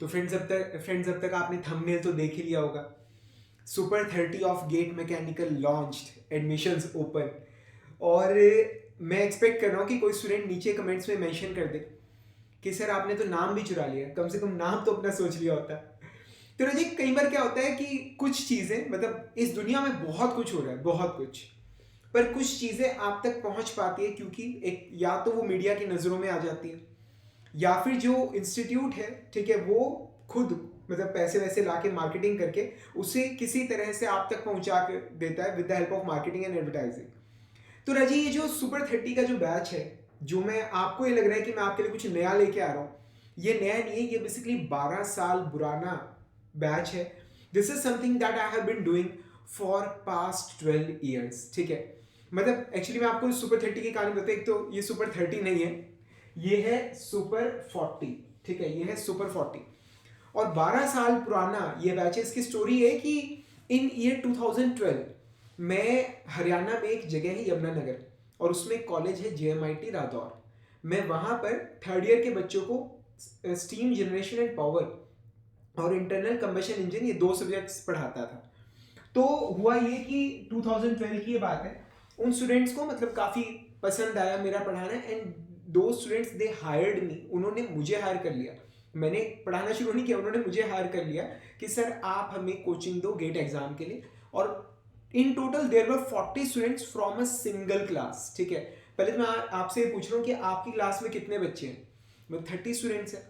तो फ्रेंड्स अब तक आपने थंबनेल तो देख ही लिया होगा। Super 30 of GATE mechanical launched, admissions open. और मैं एक्सपेक्ट कर रहा हूँ कि कोई स्टूडेंट नीचे कमेंट्स में मेंशन कर दे कि सर आपने तो नाम भी चुरा लिया, कम से कम नाम तो अपना सोच लिया होता। तो रजी कई बार क्या होता है कि कुछ चीज़ें, मतलब इस दुनिया में बहुत कुछ हो रहा है, बहुत कुछ, पर कुछ चीज़ें आप तक पहुंच पाती है क्योंकि एक या तो वो मीडिया की नज़रों में आ जाती है, या फिर जो इंस्टीट्यूट है, ठीक है, वो खुद मतलब पैसे वैसे ला के मार्केटिंग करके उसे किसी तरह से आप तक पहुंचा के देता है with the help of marketing and advertising. तो राजी ये जो सुपर 30 का जो बैच है, जो मैं आपको ये लग रहा है कि मैं आपके लिए कुछ नया लेके आ रहा हूँ, ये नया नहीं है, ये बेसिकली 12 साल पुराना बैच है। This is something that I have been doing for past 12 years, ठीक है। मतलब एक्चुअली मैं आपको सुपर 30 की कहानी बताता हूँ। एक तो ये सुपर 30 नहीं है, ये है सुपर 40, ठीक है, ये है सुपर 40। और 12 साल पुराना ये बैच है। इसकी स्टोरी है कि इन ईयर 2012 मैं हरियाणा में एक जगह है यमुनानगर, और उसमें कॉलेज है JMIT रादौर। मैं वहाँ पर थर्ड ईयर के बच्चों को स्टीम जनरेशन एंड पावर और इंटरनल कंबशन इंजन, ये दो सब्जेक्ट्स पढ़ाता था। तो हुआ ये कि 2012 की ये बात है, उन स्टूडेंट्स को मतलब काफ़ी पसंद आया मेरा पढ़ाना, एंड दो स्टूडेंट्स दे हायर्ड मी, उन्होंने मुझे हायर कर लिया। मैंने पढ़ाना शुरू नहीं किया, उन्होंने मुझे हायर कर लिया कि सर आप हमें कोचिंग दो गेट एग्जाम के लिए। और in total there were 40 students from a single class, ठीक है। पहले तो मैं आपसे पूछ रहा हूँ कि आपकी क्लास में कितने बच्चे हैं? मतलब 30 स्टूडेंट्स हैं,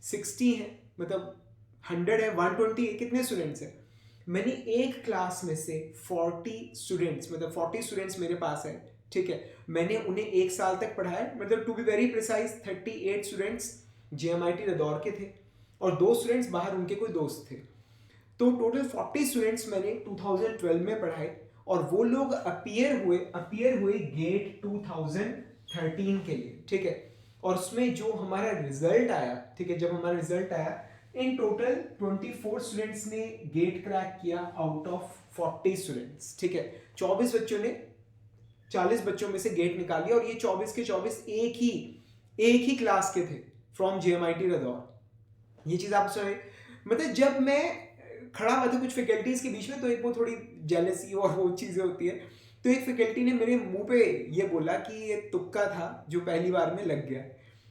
60 हैं, मतलब 100 है, 120 है, कितने स्टूडेंट्स हैं? मैंने एक क्लास में से 40 स्टूडेंट्स, मतलब 40 स्टूडेंट्स मेरे पास है, ठीक है। मैंने उन्हें एक साल तक पढ़ाया, मतलब to be very precise 38 students JMIT Radaur के थे और दो स्टूडेंट्स बाहर उनके कोई दोस्त थे। तो टोटल 40 स्टूडेंट्स मैंने 2012 में पढ़ाए, और वो लोग अपियर हुए गेट 2013 के लिए, ठीक है। और उसमें जो हमारा रिजल्ट आया, ठीक है, जब हमारा रिजल्ट आया, इन टोटल 24 स्टूडेंट्स ने गेट क्रैक किया आउट ऑफ 40 स्टूडेंट्स, ठीक है। 24 बच्चों ने 40 बच्चों में से गेट निकाल लिया, और ये 24 के 24 एक ही क्लास के थे फ्रॉम JMIT रदौर। ये चीज आप सुने, मतलब जब मैं खड़ा हुआ था कुछ फैकल्टीज के बीच में, तो एक वो थोड़ी जेलसी और वो चीजें होती है। तो एक फैकल्टी ने मेरे मुंह पे ये बोला कि ये तुक्का था जो पहली बार में लग गया।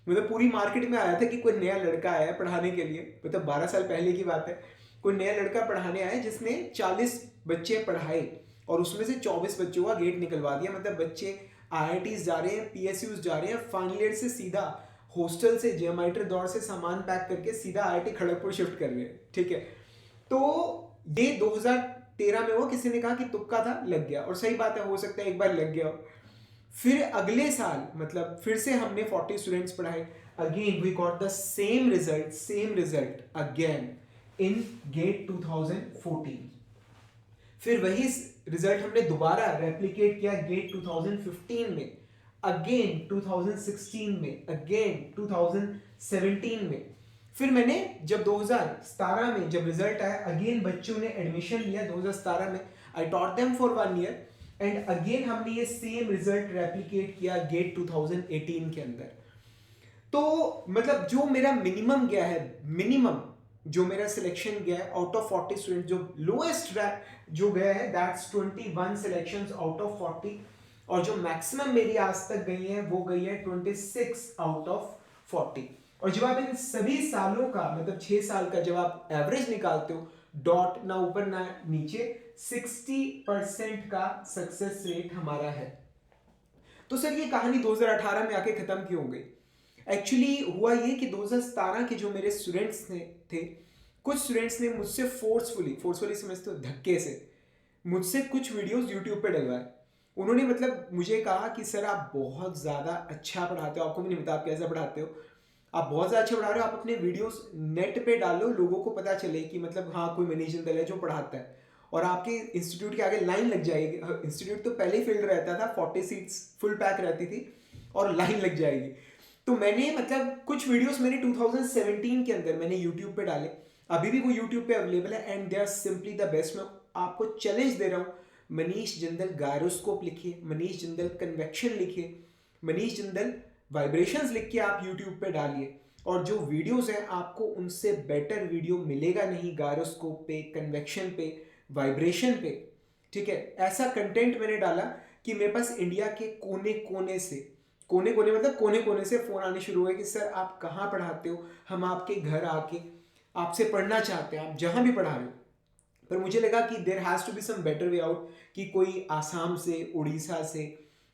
मतलब पूरी मार्केट में आया था कि कोई नया लड़का आया है पढ़ाने के लिए, मतलब 12 साल पहले की बात है। कोई नया लड़का पढ़ाने आया जिसने 40 बच्चे पढ़ाए, और उसमें से 24 बच्चों का गेट निकलवा दिया। मतलब बच्चे IITs जा रहे हैं, PSUs जा रहे हैं, फाइनल ईयर से सीधा हॉस्टल से JMIT दौर से सामान पैक करके सीधा IIT खड़गपुर शिफ्ट कर रहे हैं, ठीक है। तो ये 2013 में हुआ, किसी ने कहा कि तुक्का था, लग गया, और सही बात है, हो सकता है एक बार लग गया। फिर अगले साल मतलब फिर से हमने 40 स्टूडेंट्स पढ़ाए, again we got the same result again in GATE 2014। फिर वही रिजल्ट हमने दोबारा रेप्लिकेट किया गेट 2015 में, अगेन 2016 में, अगेन 2017 में। फिर मैंने जब 2017 में जब रिजल्ट आया, अगेन बच्चों ने एडमिशन लिया 2017 में। I taught them for 1 year, and again हमने ये सेम रिजल्ट रेप्लिकेट किया गेट 2018 के अंदर। तो मतलब जो मेरा मिनिमम गया है, मिनिमम जो मेरा सिलेक्शन गया है आउट ऑफ 40 स्टूडेंट, जो लोएस्ट जो गया है दैट्स 21 सिलेक्शंस आउट ऑफ 40, और जो मैक्सिमम मेरी आज तक गई है वो गई है 26 आउट ऑफ 40। और जब आप इन सभी सालों का मतलब 6 साल का जब आप एवरेज निकालते हो, डॉट ना ऊपर ना नीचे, 60% का सक्सेस रेट हमारा है। तो सर ये कहानी 2018 में आके खत्म क्यों हो गई? एक्चुअली हुआ ये कि 2017 के जो मेरे स्टूडेंट्स थे, कुछ स्टूडेंट्स ने मुझसे फोर्सफुली समझते हो, धक्के से मुझसे कुछ वीडियोस यूट्यूब पे डलवाए। उन्होंने मतलब मुझे कहा कि सर आप बहुत ज़्यादा अच्छा पढ़ाते हो, आपको भी नहीं पता आप कैसे पढ़ाते हो, आप बहुत ज़्यादा अच्छा पढ़ा रहे हो, आप अपने वीडियोस नेट पे डालो, लोगों को पता चले कि मतलब हाँ कोई मनीष जिंदल है जो पढ़ाता है, और आपके इंस्टीट्यूट के आगे लाइन लग जाएगी। इंस्टीट्यूट तो पहले ही फील्ड रहता था, 40 सीट्स फुल पैक रहती थी, और लाइन लग जाएगी। तो मैंने मतलब कुछ वीडियोस मैंने 2017 के अंदर मैंने यूट्यूब पे डाले, अभी भी वो यूट्यूब पे अवेलेबल है, and they are simply the best. मैं आपको चैलेंज दे रहा हूँ, मनीष जिंदल गायरोस्कोप लिखिए, मनीष जिंदल कन्वेक्शन लिखिए, मनीष जिंदल वाइब्रेशंस लिख के आप यूट्यूब पे डालिए, और जो वीडियोस हैं आपको उनसे बेटर वीडियो मिलेगा नहीं गायरोस्कोप पे, कन्वेक्शन पे, वाइब्रेशन पे, ठीक है। ऐसा कंटेंट मैंने डाला कि मेरे पास इंडिया के कोने कोने से, कोने कोने मतलब कोने कोने से फ़ोन आने शुरू हुए कि सर आप कहाँ पढ़ाते हो, हम आपके घर आके आपसे पढ़ना चाहते हैं, आप जहाँ भी पढ़ा रहे हो। पर मुझे लगा कि there has to be some better way out, कि कोई आसाम से, उड़ीसा से,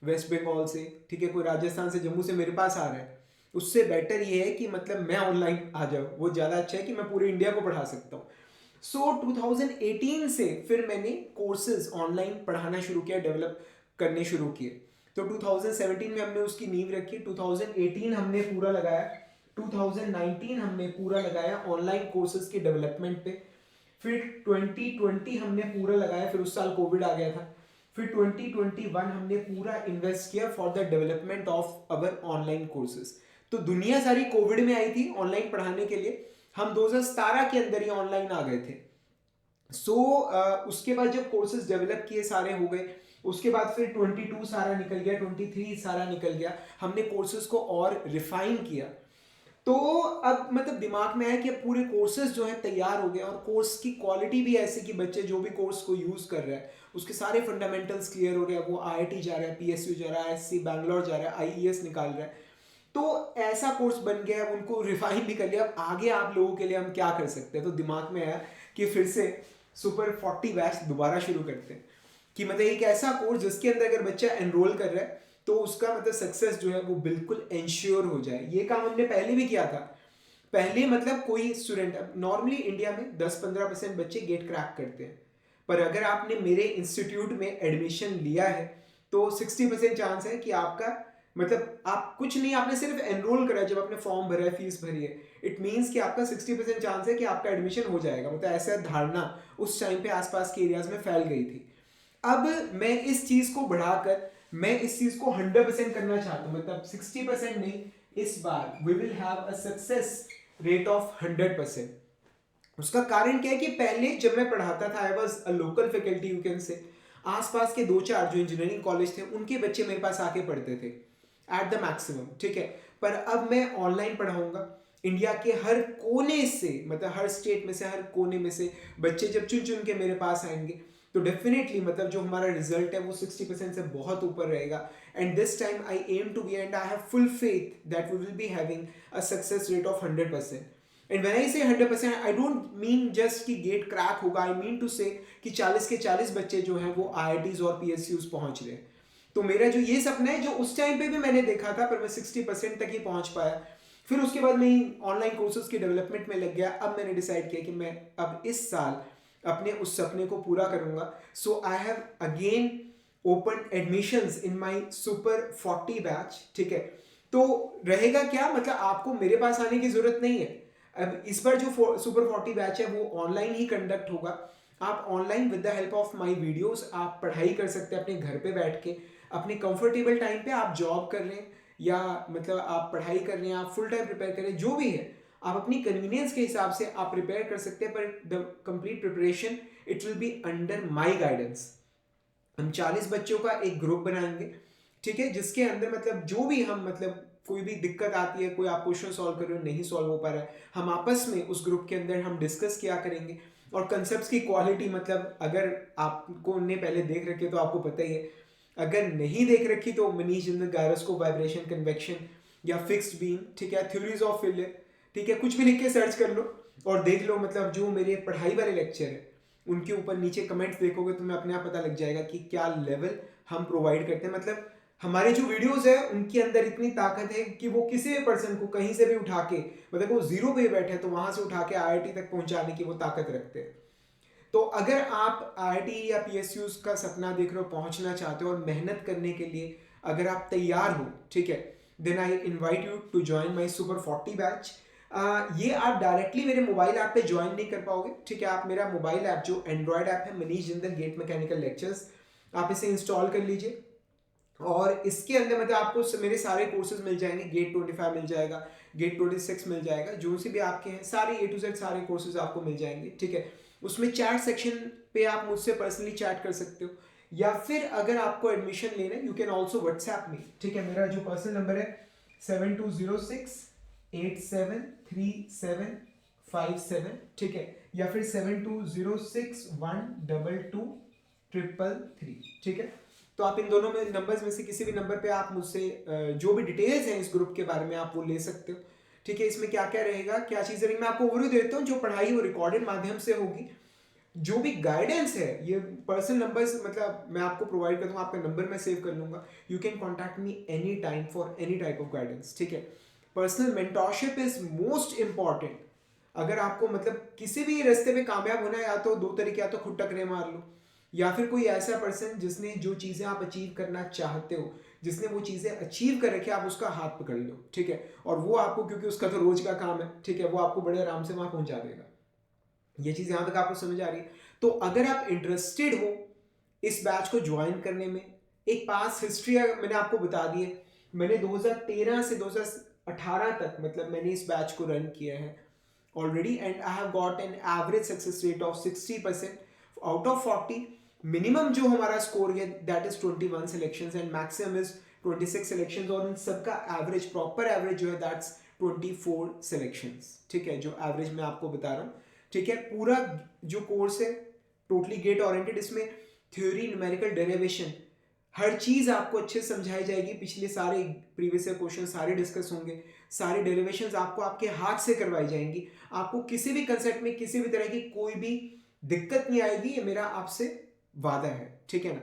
वेस्ट बंगाल से, ठीक है, कोई राजस्थान से, जम्मू से मेरे पास आ रहा है, उससे बेटर ये है कि मतलब मैं ऑनलाइन आ जाऊँ, वो ज़्यादा अच्छा है कि मैं पूरे इंडिया को पढ़ा सकता हूँ। सो 2018 से फिर मैंने कोर्सेज ऑनलाइन पढ़ाना शुरू किया, डेवलप करने शुरू किए। तो 2017 में हमने उसकी नींव रखी, 2018 हमने पूरा लगाया, 2019 हमने पूरा लगाया ऑनलाइन कोर्सेज के डेवलपमेंट पे, फिर 2020 हमने पूरा लगाया, फिर उस साल कोविड आ गया था, फिर 2021 हमने पूरा इन्वेस्ट किया for the development of our online courses. तो दुनिया सारी कोविड में आई थी ऑनलाइन पढ़ाने के लिए, हम 2017 के अंदर ही ऑनलाइन आ गए थे। सो उसके बाद जब कोर्सेज डेवलप किए सारे हो गए, उसके बाद फिर 22 सारा निकल गया, 23 सारा निकल गया, हमने कोर्सेज को और रिफाइन किया। तो अब मतलब दिमाग में आया कि अब पूरे कोर्सेज जो है तैयार हो गए, और कोर्स की क्वालिटी भी ऐसी कि बच्चे जो भी कोर्स को यूज कर रहे हैं उसके सारे फंडामेंटल्स क्लियर हो रहे हैं, वो आईआईटी जा रहा है, पीएसयू जा रहा है, एससी बैंगलोर जा रहा है, आईईएस निकाल रहा है। तो ऐसा कोर्स बन गया, अब उनको रिफाइन भी कर लिया, अब आगे आप लोगों के लिए हम क्या कर सकते हैं। तो दिमाग में आया कि फिर से सुपर 40 बैच दोबारा शुरू करते हैं, कि मतलब एक ऐसा कोर्स जिसके अंदर अगर बच्चा एनरोल कर रहा है तो उसका मतलब सक्सेस जो है वो बिल्कुल इंश्योर हो जाए। ये काम हमने पहले भी किया था। पहले मतलब कोई स्टूडेंट, नॉर्मली इंडिया में 10-15% बच्चे गेट क्रैक करते हैं, पर अगर आपने मेरे इंस्टीट्यूट में एडमिशन लिया है तो 60% चांस है कि आपका मतलब आप कुछ नहीं, आपने सिर्फ एनरोल करा है, जब आपने फॉर्म भरा है, फीस भरी है, इट मीन्स कि आपका 60% चांस है कि आपका एडमिशन हो जाएगा। मतलब ऐसा धारणा उस टाइम पे आसपास के एरियाज में फैल गई थी। अब मैं इस चीज को बढ़ाकर मैं इस चीज को 100% करना चाहता हूं, मतलब 60% नहीं, इस बार we will have a success rate of 100%। उसका कारण क्या है कि पहले जब मैं पढ़ाता था, I was a local faculty you can say, आसपास के 2-4 जो इंजीनियरिंग कॉलेज थे उनके बच्चे मेरे पास आके पढ़ते थे एट द मैक्सिमम, ठीक है। पर अब मैं ऑनलाइन पढ़ाऊंगा, इंडिया के हर कोने से, मतलब हर स्टेट में से, हर कोने में से बच्चे जब चुन चुन के मेरे पास आएंगे तो डेफिनेटली मतलब जो हमारा रिजल्ट है वो 60% से बहुत ऊपर रहेगा। And this time I am to be, and I have full faith that we will be having a success rate of 100%। And when I say 100%, I don't mean just कि गेट क्रैक होगा, I mean to से कि 40 के 40 बच्चे जो हैं वो IITs और पीएसयूज पहुंच रहे हैं। तो मेरा जो ये सपना है, जो उस टाइम पे भी मैंने देखा था, पर मैं 60% तक ही पहुंच पाया। फिर उसके बाद मैं ऑनलाइन कोर्सेज के डेवलपमेंट में लग गया। अब मैंने डिसाइड किया कि मैं अब इस साल अपने उस सपने को पूरा करूंगा। So I have again open admissions in my super 40 batch, ठीक है। तो रहेगा क्या, मतलब आपको मेरे पास आने की जरूरत नहीं है। अब इस बार जो सुपर 40 बैच है वो ऑनलाइन ही कंडक्ट होगा। आप online with the help of my videos आप पढ़ाई कर सकते हैं अपने घर पे बैठ के, अपने कंफर्टेबल टाइम पे। आप जॉब कर रहे हैं या मतलब आप पढ़ाई कर रहे हैं, आप फुल टाइम प्रिपेयर कर रहे हैं, जो भी है आप अपनी कन्वीनियंस के हिसाब से आप प्रिपेयर कर सकते हैं। पर the complete preparation it will be under my guidance. हम 40 बच्चों का एक ग्रुप बनाएंगे, ठीक है, जिसके अंदर मतलब जो भी हम मतलब कोई भी दिक्कत आती है, कोई आप क्वेश्चन सॉल्व कर रहे हो नहीं सॉल्व हो पा रहा है, हम आपस में उस ग्रुप के अंदर हम डिस्कस किया करेंगे। और कंसेप्ट की क्वालिटी, मतलब अगर आपको ने पहले देख रखे तो आपको पता ही है, अगर नहीं देख रखी तो Manish Jindal gyroscope, vibration, convection या फिक्स्ड बीम, ठीक है, थ्योरीज ऑफ फेलियर, ठीक है, कुछ भी लिख के सर्च कर लो और देख लो। मतलब जो मेरे पढ़ाई वाले लेक्चर है उनके ऊपर नीचे कमेंट्स देखोगे तो मैं अपने आप पता लग जाएगा कि क्या लेवल हम प्रोवाइड करते हैं। मतलब हमारे जो वीडियोस है उनके अंदर इतनी ताकत है कि वो किसी भी पर्सन को कहीं से भी उठा के, मतलब वो जीरो पे बैठे तो वहां से उठा के आईआईटी तक पहुंचाने की वो ताकत रखते हैं। तो अगर आप आईआईटी या पीएसयूज का सपना देख रहे हो, पहुंचना चाहते हो और मेहनत करने के लिए अगर आप तैयार हो, ठीक है, then I invite you to join my super 40 batch. ये आप डायरेक्टली मेरे मोबाइल ऐप पे ज्वाइन नहीं कर पाओगे, ठीक है। आप मेरा मोबाइल ऐप जो एंड्रॉयड ऐप है, Manish Jindal GATE mechanical lectures, आप इसे इंस्टॉल कर लीजिए और इसके अंदर मतलब आपको मेरे सारे कोर्सेज मिल जाएंगे। गेट 25 मिल जाएगा, गेट 26 मिल जाएगा, जो से भी आपके हैं सारे ए टू जेड सारे कोर्सेज आपको मिल जाएंगे, ठीक है। उसमें चैट सेक्शन पे आप मुझसे पर्सनली चैट कर सकते हो, या फिर अगर आपको एडमिशन लेना है you can also WhatsApp me, ठीक है। मेरा जो पर्सनल नंबर है 7206 873757, ठीक है, या फिर 7206122333, ठीक है। तो आप इन दोनों में नंबर्स में से किसी भी नंबर पे आप मुझसे जो भी डिटेल्स हैं इस ग्रुप के बारे में आप वो ले सकते हो, ठीक है। इसमें क्या क्या रहेगा, क्या चीज़ें रहेंगी, मैं आपको ओवरव्यू देता हूँ। जो पढ़ाई वो रिकॉर्डेड माध्यम से होगी, जो भी गाइडेंस है ये पर्सनल नंबर्स मतलब मैं आपको प्रोवाइड कर दूंगा, आपका नंबर मैं सेव कर लूंगा। You can contact me any time for any type of guidance, ठीक है। Personal mentorship is most important. अगर आपको मतलब किसी भी रास्ते में कामयाब होना है, या तो दो तरीके, या तो खुद टकरे मार लो, या फिर कोई ऐसा पर्सन जिसने जो चीज़ें आप अचीव करना चाहते हो, जिसने वो चीज़ें अचीव कर रखी है, आप उसका हाथ पकड़ लो, ठीक है। और वो आपको, क्योंकि उसका तो रोज का काम है, ठीक है, वो आपको बड़े आराम से वहाँ पहुँचा देगा। ये चीज़ यहाँ तक आपको समझ आ रही है? तो अगर आप इंटरेस्टेड हो इस बैच को ज्वाइन करने में, एक पास हिस्ट्री मैंने आपको बता दी है। मैंने 2013 से 2018 तक मतलब मैंने इस बैच को रन किया है already, and I have got an average success rate of 60% out of 40। Minimum जो हमारा स्कोर है that is 21 selections and maximum is 26 selections, और इन सबका एवरेज, प्रॉपर एवरेज जो है दैट्स 24 सिलेक्शंस, ठीक है, जो एवरेज मैं आपको बता रहा हूँ, ठीक है। पूरा जो कोर्स है टोटली गेट ओरिएंटेड, इसमें थ्योरी, न्यूमेरिकल, डेरिवेशन, हर चीज आपको अच्छे से समझाई जाएगी। पिछले सारे प्रीवियस ईयर क्वेश्चन सारे डिस्कस होंगे, सारे डेरिवेशंस आपको आपके हाथ से करवाई जाएंगी। आपको किसी भी कंसेप्ट में किसी भी तरह की कोई भी दिक्कत नहीं आएगी, ये मेरा आपसे वादा है, ठीक है ना।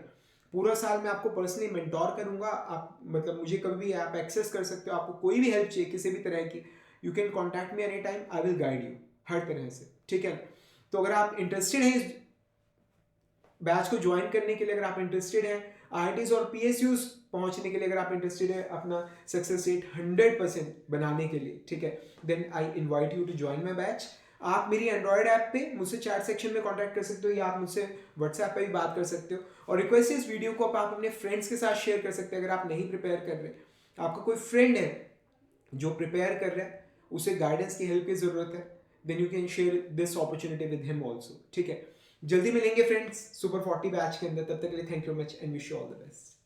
पूरा साल मैं आपको पर्सनली मेंटोर करूंगा। आप मतलब मुझे कभी भी आप एक्सेस कर सकते हो, आपको कोई भी हेल्प चाहिए किसी भी तरह की, you can contact me any time, I will guide you हर तरह से, ठीक है। तो अगर आप इंटरेस्टेड हैं इस बैच को ज्वाइन करने के लिए, अगर आप इंटरेस्टेड हैं आईआईटीज और पीएसयूज पहुंचने के लिए, अगर आप इंटरेस्टेड है अपना सक्सेस रेट 100% बनाने के लिए, ठीक है, then I invite you to join my batch. आप मेरी एंड्रॉयड ऐप पे मुझसे चैट सेक्शन में कांटेक्ट कर सकते हो, या आप मुझसे व्हाट्सएप पे भी बात कर सकते हो। और रिक्वेस्ट है इस वीडियो को आप अपने फ्रेंड्स के साथ शेयर कर सकते हैं। अगर आप नहीं प्रिपेयर कर रहे, आपका कोई फ्रेंड है जो प्रिपेयर कर रहा है, उसे गाइडेंस की हेल्प की जरूरत है, then you can share this opportunity with him also, ठीक है। जल्दी मिलेंगे फ्रेंड्स सुपर 40 बैच के अंदर, तब तक के लिए thank you much and wish you all the best.